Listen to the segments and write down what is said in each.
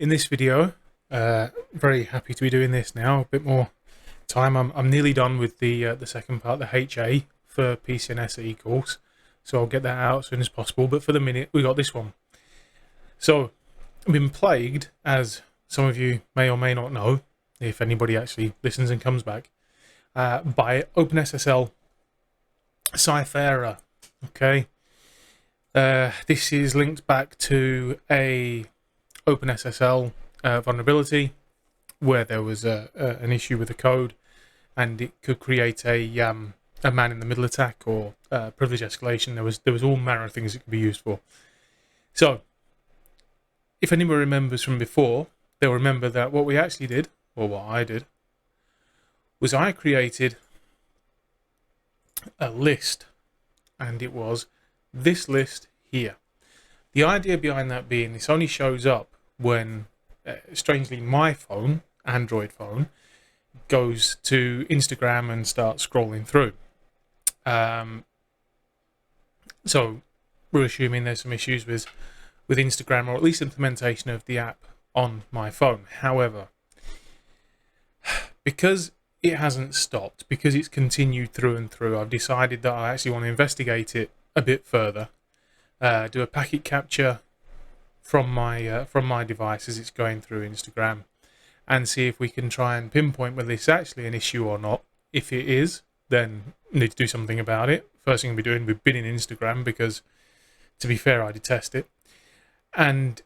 In this video, very happy to be doing this now. A bit more time. I'm nearly done with the second part, the HA for PCNSE course, so I'll get that out as soon as possible. But for the minute, we got this one. So I've been plagued, as some of you may or may not know, if anybody actually listens and comes back, by OpenSSL Cipher. Okay, this is linked back to a OpenSSL vulnerability where there was an issue with the code, and it could create a man-in-the-middle attack or privilege escalation. There was all manner of things it could be used for. So, if anyone remembers from before, they'll remember that what we actually did, or what I did, was I created a list, and it was this list here. The idea behind that being this only shows up when, strangely, my phone, Android phone, goes to Instagram and starts scrolling through. So we're assuming there's some issues with Instagram, or at least implementation of the app on my phone. However, because it hasn't stopped, because it's continued through and through, I've decided that I actually want to investigate it a bit further. Do a packet capture from my device as it's going through Instagram, and see if we can try and pinpoint whether it's actually an issue or not. If it is, then we need to do something about it. First thing we'll be doing, we're binning Instagram, because to be fair, I detest it. And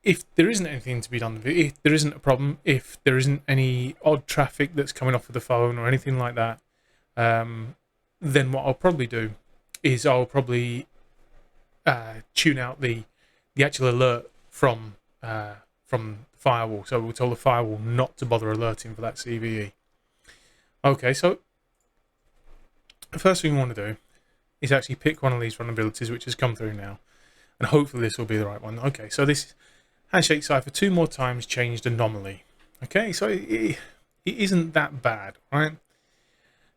if there isn't anything to be done, if there isn't a problem, if there isn't any odd traffic that's coming off of the phone or anything like that, then what I'll probably do is I'll probably tune out the actual alert from firewall. So we'll tell the firewall not to bother alerting for that CVE. Okay, so the first thing we want to do is actually pick one of these vulnerabilities which has come through now, and hopefully this will be the right one. Okay, so this handshake cipher 2 more times changed anomaly. Okay, so it isn't that bad, right?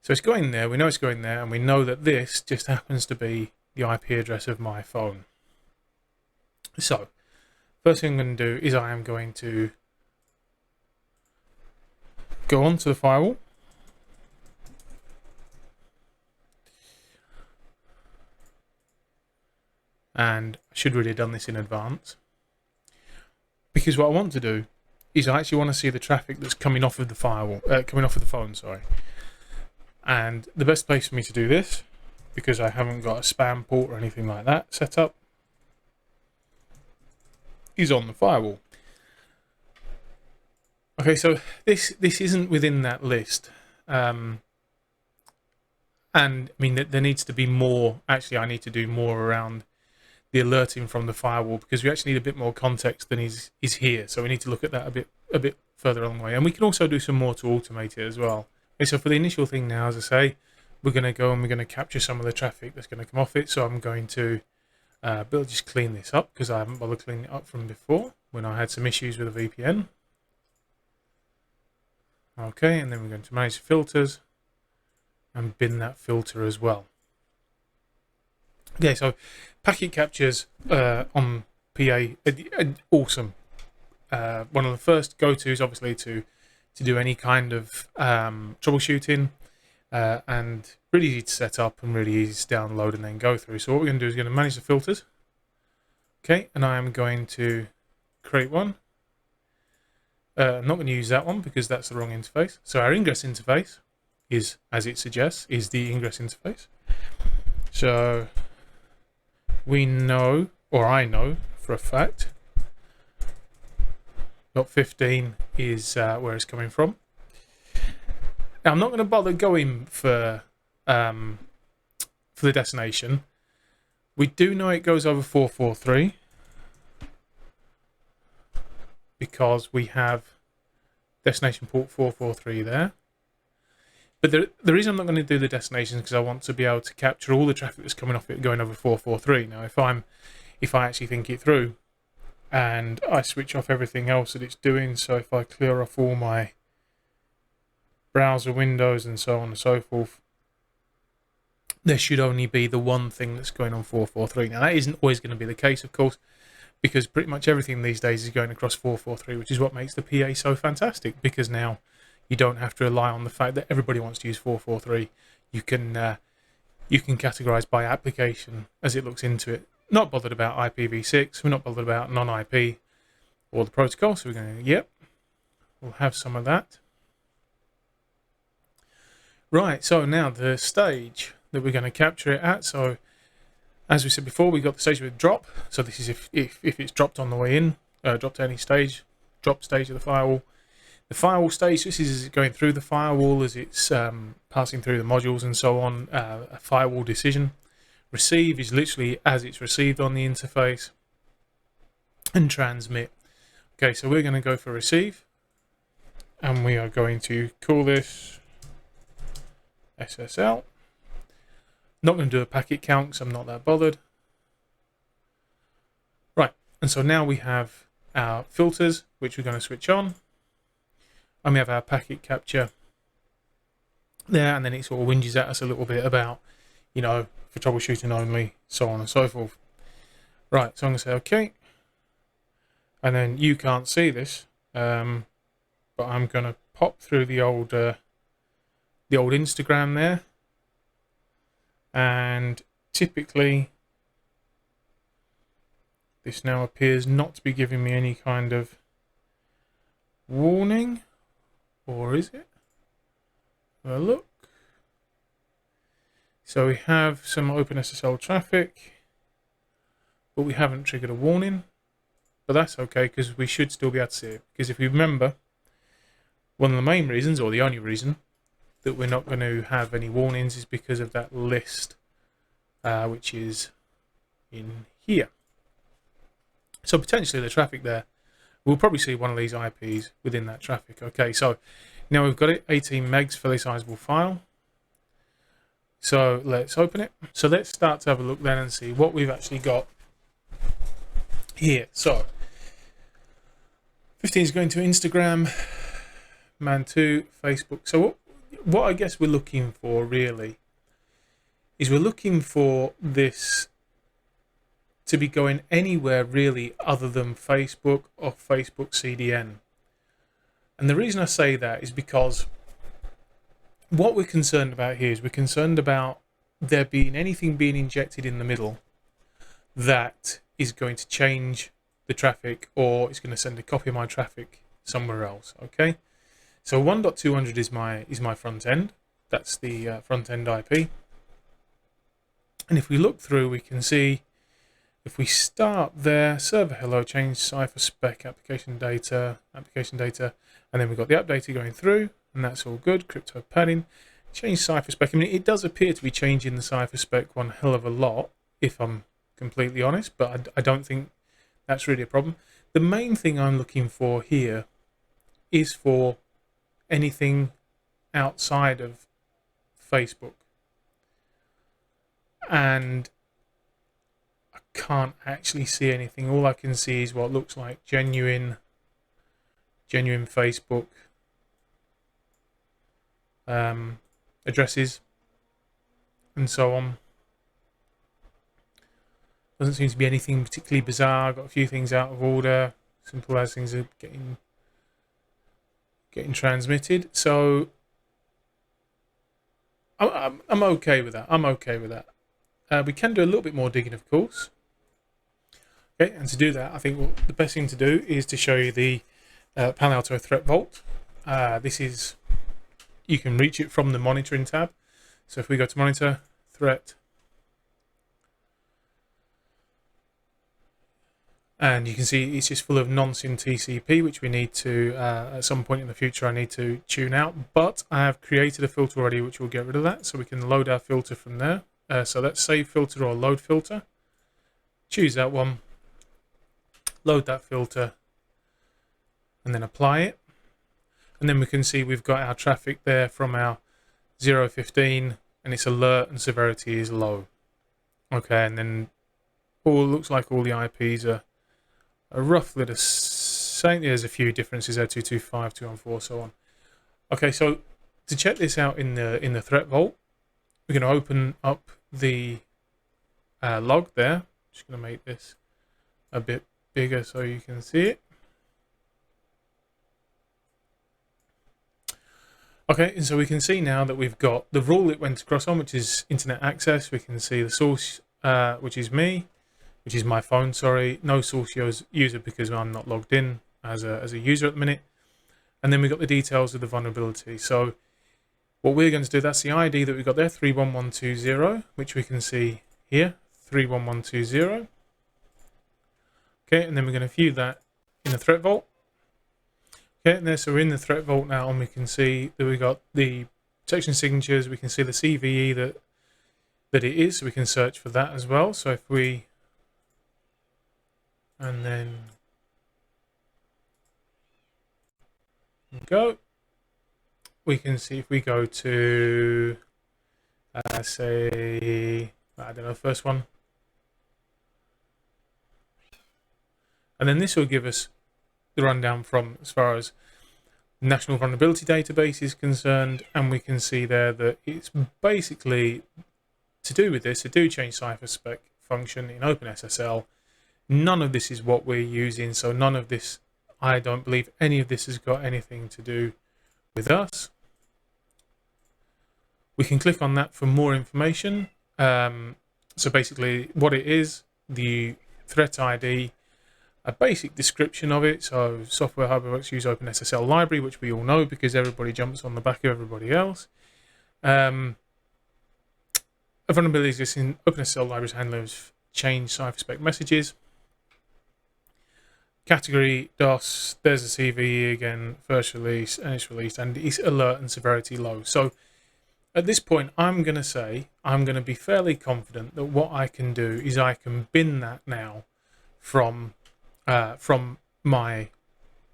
So it's going there, we know it's going there, and we know that this just happens to be the IP address of my phone. So first thing I'm going to do is I am going to go onto the firewall, and I should really have done this in advance, because what I want to do is I actually want to see the traffic that's coming off of the firewall, coming off of the phone, sorry. And the best place for me to do this, because I haven't got a spam port or anything like that set up, is on the firewall. Okay, so this isn't within that list, and I mean there needs to be more. Actually, I need to do more around the alerting from the firewall, because we actually need a bit more context than is here. So we need to look at that a bit further along the way, and we can also do some more to automate it as well. Okay, so for the initial thing now, as I say, we're going to go and we're going to capture some of the traffic that's going to come off it. So I'm going to just clean this up, because I haven't bothered cleaning it up from before when I had some issues with a VPN. Okay, and then we're going to manage the filters and bin that filter as well. Okay, so packet captures on PA, awesome. One of the first go-tos, obviously, to do any kind of troubleshooting, and really easy to set up and really easy to download and then go through. So what we're going to do is going to manage the filters. Okay, and I am going to create one. I'm not going to use that one because that's the wrong interface. So our ingress interface is, as it suggests, is the ingress interface. So we know, or I know for a fact, .15 is where it's coming from. Now I'm not going to bother going for the destination. We do know it goes over 443 because we have destination port 443 there. But the reason I'm not going to do the destination is because I want to be able to capture all the traffic that's coming off it going over 443. Now, if I actually think it through and I switch off everything else that it's doing, so if I clear off all my browser windows and so on and so forth, there should only be the one thing that's going on 443. Now, that isn't always going to be the case, of course, because pretty much everything these days is going across 443, which is what makes the PA so fantastic, because now you don't have to rely on the fact that everybody wants to use 443. You can categorize by application as it looks into it. Not bothered about IPv6, we're not bothered about non-IP or the protocol, so we're going to, yep, we'll have some of that. Right, so now the stage that we're going to capture it at. So as we said before, we got the stage with drop. So this is if it's dropped on the way in, dropped to any stage, drop stage of the firewall. The firewall stage, this is going through the firewall as it's passing through the modules and so on, a firewall decision. Receive is literally as it's received on the interface. And transmit. Okay, so we're going to go for receive. And we are going to call this SSL. Not going to do a packet count because I'm not that bothered. Right, and so now we have our filters, which we're going to switch on. And we have our packet capture there, and then it sort of whinges at us a little bit about, you know, for troubleshooting only, so on and so forth. Right, so I'm going to say OK. And then you can't see this, but I'm going to pop through the old Instagram there. And typically this now appears not to be giving me any kind of warning, or is it? Have a look. So we have some open SSL traffic, but we haven't triggered a warning, but that's okay because we should still be able to see it. Because if you remember, one of the main reasons, or the only reason, that we're not going to have any warnings is because of that list, which is in here. So potentially the traffic there, we'll probably see one of these IPs within that traffic. Okay, so now we've got it, 18 megs fairly sizable file. So let's open it. So let's start to have a look then and see what we've actually got here. So 15 is going to Instagram, Man2, Facebook. So what I guess we're looking for really is we're looking for this to be going anywhere really other than Facebook or Facebook CDN. And the reason I say that is because what we're concerned about here is we're concerned about there being anything being injected in the middle that is going to change the traffic, or it's going to send a copy of my traffic somewhere else. Okay. So 1.200 is my front end. That's the front end IP. And if we look through, we can see if we start there, server hello, change Cipher spec, application data, and then we've got the app data going through, and that's all good. Crypto padding, change Cipher spec. I mean, it does appear to be changing the Cipher spec one hell of a lot, if I'm completely honest, but I don't think that's really a problem. The main thing I'm looking for here is for anything outside of Facebook, and I can't actually see anything. All I can see is what looks like genuine Facebook addresses and so on. Doesn't seem to be anything particularly bizarre. Got a few things out of order, simple as things are getting transmitted. So I'm okay with that. I'm okay with that. We can do a little bit more digging, of course. Okay, and to do that, I think the best thing to do is to show you the Palo Alto Threat Vault. This is, you can reach it from the monitoring tab. So if we go to monitor, threat, and you can see it's just full of non-SYN TCP, which we need to, at some point in the future, I need to tune out. But I have created a filter already, which will get rid of that. So we can load our filter from there. So let's save filter or load filter. Choose that one. Load that filter. And then apply it. And then we can see we've got our traffic there from our 0.15, and its alert and severity is low. Okay, and then looks like all the IPs are roughly the same. There's a few differences there, 225, 214, so on. Okay, so to check this out in the threat vault, we're going to open up the log there. Just going to make this a bit bigger so you can see it. Okay, and so we can see now that we've got the rule it went across on, which is internet access. We can see the source, which is me, which is my phone, sorry. No source user because I'm not logged in as a user at the minute. And then we've got the details of the vulnerability. So what we're going to do, that's the ID that we've got there, 31120, which we can see here, 31120. Okay, and then we're going to view that in the threat vault. Okay, and there, so we're in the threat vault now, and we can see that we've got the protection signatures. We can see the CVE that it is, so we can search for that as well. So if we, and then go, we can see if we go to, say, I don't know, first one. And then this will give us the rundown from as far as National Vulnerability Database is concerned, and we can see there that it's basically to do with this, to do change Cipher spec function in OpenSSL. None of this is what we're using, so none of this, I don't believe any of this has got anything to do with us. We can click on that for more information. So basically what it is, the threat ID, a basic description of it. So software hardware use OpenSSL library, which we all know because everybody jumps on the back of everybody else. A vulnerability exists in OpenSSL libraries handlers change Cipher spec messages. Category DOS, there's a CVE again, first release, and it's released, and it's alert and severity low. So at this point, I'm going to say, I'm going to be fairly confident that what I can do is I can bin that now from my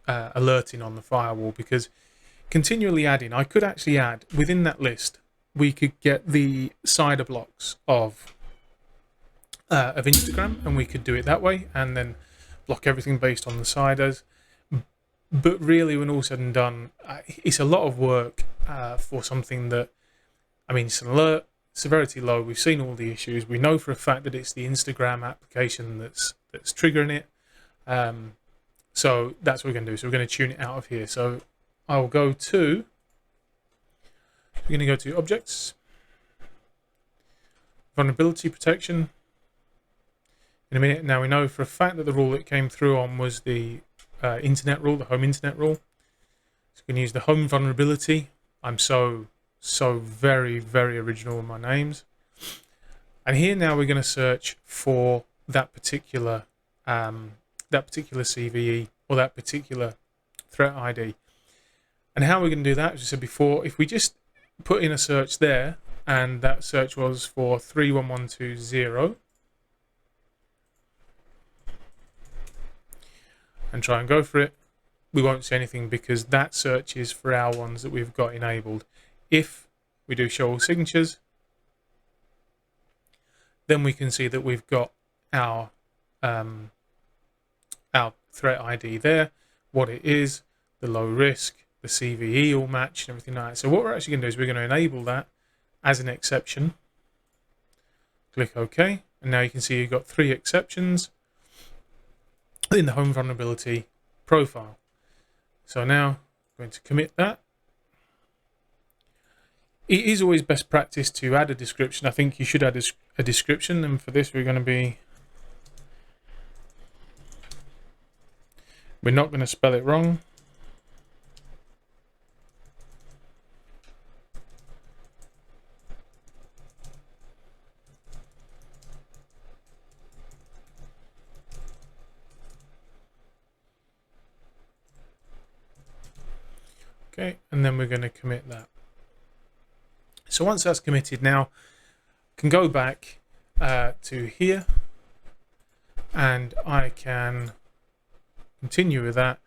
alerting on the firewall, because continually adding, I could actually add within that list, we could get the cider blocks of Instagram, and we could do it that way, and then block everything based on the ciders. But really, when all said and done, it's a lot of work for something that, I mean, it's an alert, severity low. We've seen all the issues. We know for a fact that it's the Instagram application that's triggering it. So that's what we're going to do. So we're going to tune it out of here. So I'll go to, we're going to go to objects, vulnerability protection. In a minute. Now we know for a fact that the rule it came through on was the internet rule, the home internet rule. So we can use the home vulnerability. I'm so very, very original with my names. And here now we're going to search for that particular CVE or that particular threat ID. And how we're going to do that, as I said before, if we just put in a search there, and that search was for 31120, and try and go for it, we won't see anything because that search is for our ones that we've got enabled. If we do show all signatures, then we can see that we've got our threat ID there, what it is, the low risk, the CVE all match, and everything like that. So what we're actually going to do is we're going to enable that as an exception. Click OK, and now you can see you've got 3 exceptions in the home vulnerability profile. So now I'm going to commit that. It is always best practice to add a description. I think you should add a description, and for this we're not going to spell it wrong. Okay, and then we're going to commit that. So once that's committed, now I can go back to here, and I can continue with that.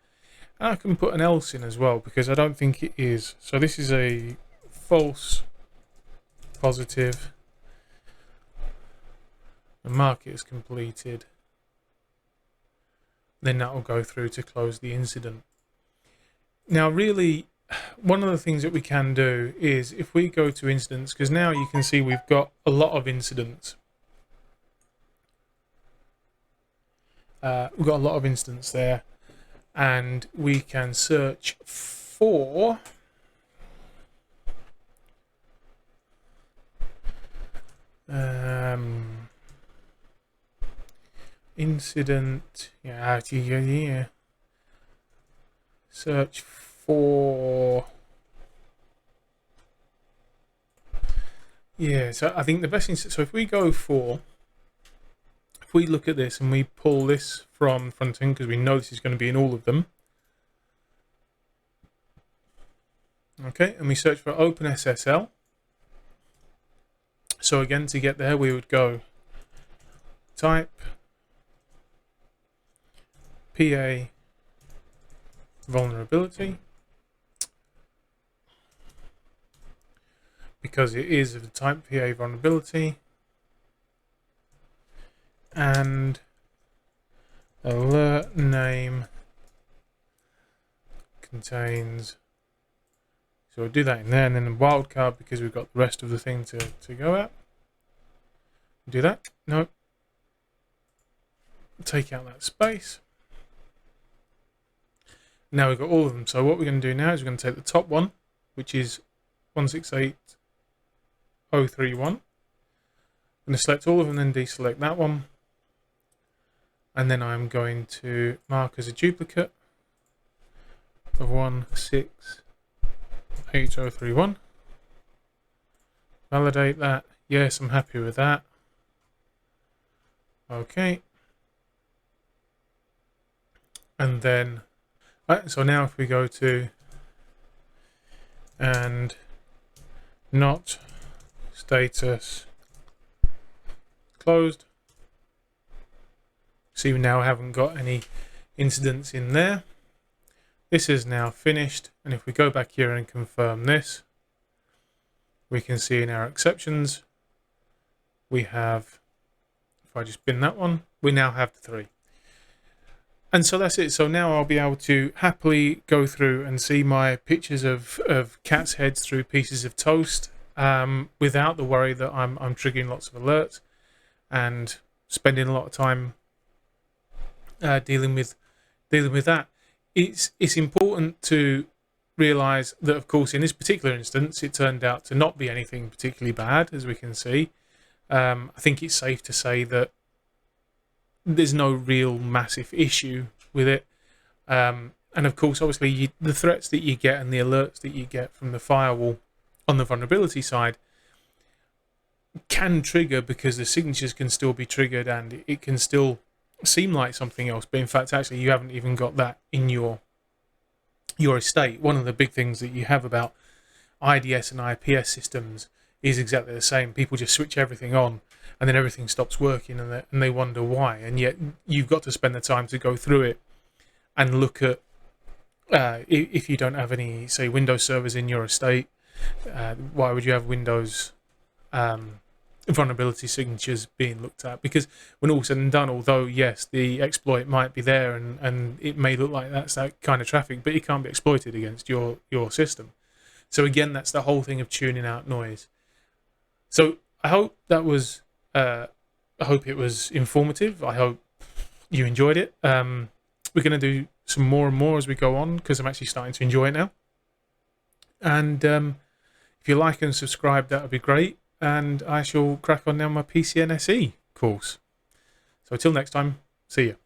And I can put an else in as well, because I don't think it is. So this is a false positive. The mark it is completed. Then that will go through to close the incident. Now really, one of the things that we can do is if we go to incidents, because now you can see we've got a lot of incidents. We've got a lot of instance there, and we can search for incident. Yeah. Search for. Yeah, so I think the best thing. So if we look at this and we pull this from front end, because we know this is going to be in all of them. Okay, and we search for OpenSSL. So again, to get there, we would go type PA vulnerability, because it is of the type PA vulnerability, and alert name contains. So we'll do that in there, and then the wildcard, because we've got the rest of the thing to go at. Do that. No. Take out that space. Now we've got all of them. So what we're going to do now is we're going to take the top one, which is 168.031. I'm going to select all of them, then deselect that one. And then I'm going to mark as a duplicate of 168.031. Validate that. Yes, I'm happy with that. Okay. And then, right, so now if we go to and not status closed, see we now haven't got any incidents in there. This is now finished, and if we go back here and confirm this, we can see in our exceptions we have, if I just bin that one, we now have the 3. And so that's it. So now I'll be able to happily go through and see my pictures of cats' heads through pieces of toast, without the worry that I'm triggering lots of alerts and spending a lot of time dealing with that. It's important to realise that, of course, in this particular instance, it turned out to not be anything particularly bad, as we can see. I think it's safe to say that there's no real massive issue with it. And of course, obviously, the threats that you get and the alerts that you get from the firewall on the vulnerability side can trigger, because the signatures can still be triggered and it can still seem like something else, but in fact actually you haven't even got that in your estate. One of the big things that you have about IDS and IPS systems is exactly the same. People just switch everything on and then everything stops working, and they wonder why, and yet you've got to spend the time to go through it and look at if you don't have any, say, Windows servers in your estate, why would you have Windows vulnerability signatures being looked at? Because when all said and done, although yes, the exploit might be there and it may look like that's that kind of traffic, but it can't be exploited against your system. So again, that's the whole thing of tuning out noise. So I hope that was I hope it was informative. I hope you enjoyed it. We're going to do some more and more as we go on, because I'm actually starting to enjoy it now. And if you like and subscribe, that would be great. And I shall crack on now my PCNSE course. So until next time, see you.